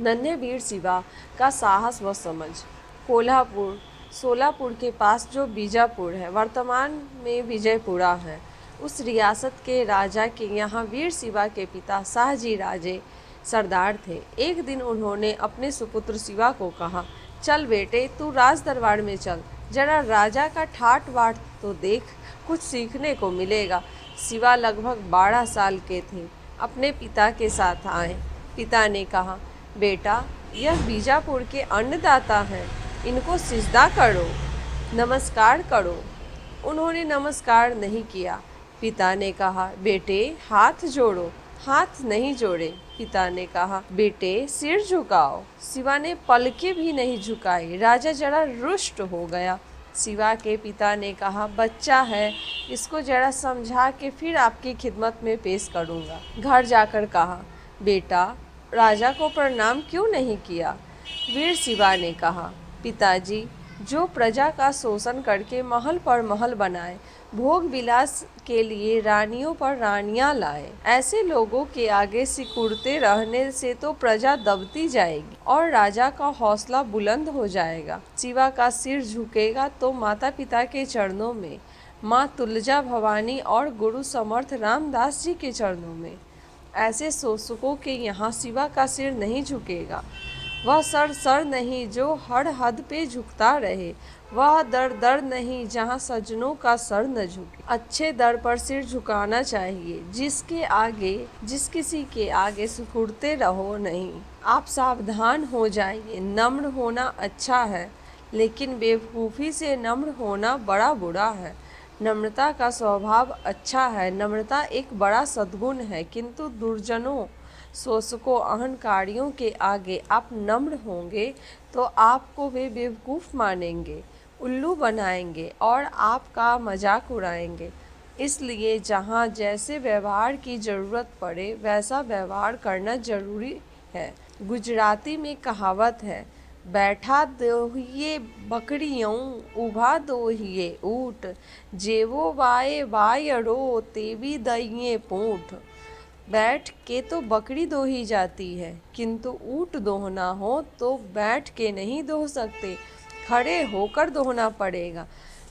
नन्हे वीर शिवा का साहस व समझ। कोल्हापुर सोलापुर के पास जो बीजापुर है, वर्तमान में विजयपुरा है, उस रियासत के राजा के यहाँ वीर शिवा के पिता शाहजी राजे सरदार थे। एक दिन उन्होंने अपने सुपुत्र शिवा को कहा, चल बेटे, तू राज दरबार में चल, जरा राजा का ठाट बाट तो देख, कुछ सीखने को मिलेगा। शिवा लगभग 12 साल के थे, अपने पिता के साथ आए। पिता ने कहा, बेटा, यह बीजापुर के अन्नदाता हैं, इनको सिजदा करो, नमस्कार करो। उन्होंने नमस्कार नहीं किया। पिता ने कहा, बेटे, हाथ जोड़ो। हाथ नहीं जोड़े। पिता ने कहा, बेटे, सिर झुकाओ। शिवा ने पलकें भी नहीं झुकाई। राजा जरा रुष्ट हो गया। शिवा के पिता ने कहा, बच्चा है, इसको जरा समझा के फिर आपकी खिदमत में पेश करूँगा। घर जाकर कहा, बेटा, राजा को प्रणाम क्यों नहीं किया? वीर शिवा ने कहा, पिताजी, जो प्रजा का शोषण करके महल पर महल बनाए, भोग विलास के लिए रानियों पर रानियां लाए, ऐसे लोगों के आगे सिकुड़ते रहने से तो प्रजा दबती जाएगी और राजा का हौसला बुलंद हो जाएगा। शिवा का सिर झुकेगा तो माता पिता के चरणों में, माँ तुलजा भवानी और गुरु समर्थ रामदास जी के चरणों में। ऐसे शोषकों के यहाँ शिवा का सिर नहीं झुकेगा। वह सर नहीं जो हर हद पे झुकता रहे, वह दर नहीं जहाँ सज्जनों का सर न झुके। अच्छे दर पर सिर झुकाना चाहिए, जिस किसी के आगे सिकुड़ते रहो नहीं। आप सावधान हो जाइए, नम्र होना अच्छा है, लेकिन बेवकूफ़ी से नम्र होना बड़ा बुरा है। नम्रता का स्वभाव अच्छा है, नम्रता एक बड़ा सद्गुण है, किंतु दुर्जनों, शोषकों, अहंकारियों के आगे आप नम्र होंगे तो आपको वे बेवकूफ़ मानेंगे, उल्लू बनाएंगे और आपका मजाक उड़ाएंगे। इसलिए जहाँ जैसे व्यवहार की ज़रूरत पड़े वैसा व्यवहार करना जरूरी है। गुजराती में कहावत है, बैठा दोहिए बकरियों, उभा दोहिए ऊँट, जेवो बाए बायरो, तेवी दइए पूँठ। बैठ के तो बकरी दोही जाती है, किंतु ऊँट दोहना हो तो बैठ के नहीं दो सकते, खड़े होकर दोहना पड़ेगा।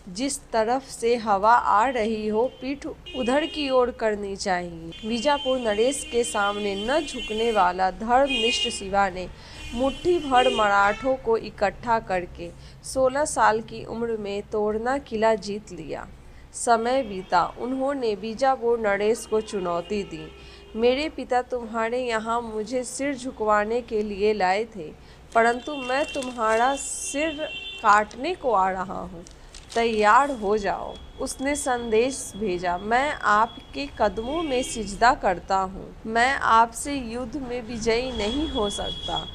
जिस तरफ से हवा आ रही हो, पीठ उधर की ओर करनी चाहिए। बीजापुर नरेश के सामने न झुकने वाला धर्मनिष्ठ शिवा ने मुट्ठी भर मराठों को इकट्ठा करके 16 साल की उम्र में तोड़ना किला जीत लिया। समय बीता, उन्होंने बीजापुर नरेश को चुनौती दी, मेरे पिता तुम्हारे यहाँ मुझे सिर झुकवाने के लिए लाए थे, परंतु मैं तुम्हारा सिर काटने को आ रहा हूँ, तैयार हो जाओ। उसने संदेश भेजा, मैं आपके कदमों में सिजदा करता हूँ, मैं आपसे युद्ध में विजयी नहीं हो सकता,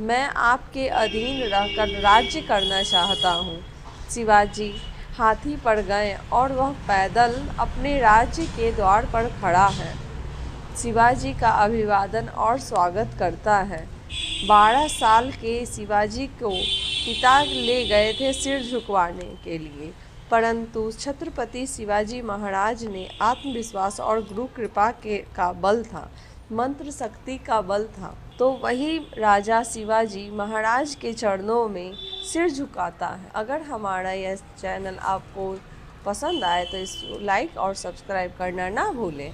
मैं आपके अधीन रहकर राज्य करना चाहता हूँ। शिवाजी हाथी पर गए और वह पैदल अपने राज्य के द्वार पर खड़ा है, शिवाजी का अभिवादन और स्वागत करता है। 12 साल के शिवाजी को पिता ले गए थे सिर झुकवाने के लिए, परंतु छत्रपति शिवाजी महाराज ने आत्मविश्वास और गुरु कृपा का बल था, मंत्र शक्ति का बल था, तो वही राजा शिवाजी महाराज के चरणों में सिर झुकाता है। अगर हमारा यह चैनल आपको पसंद आए तो इसको लाइक और सब्सक्राइब करना ना भूलें।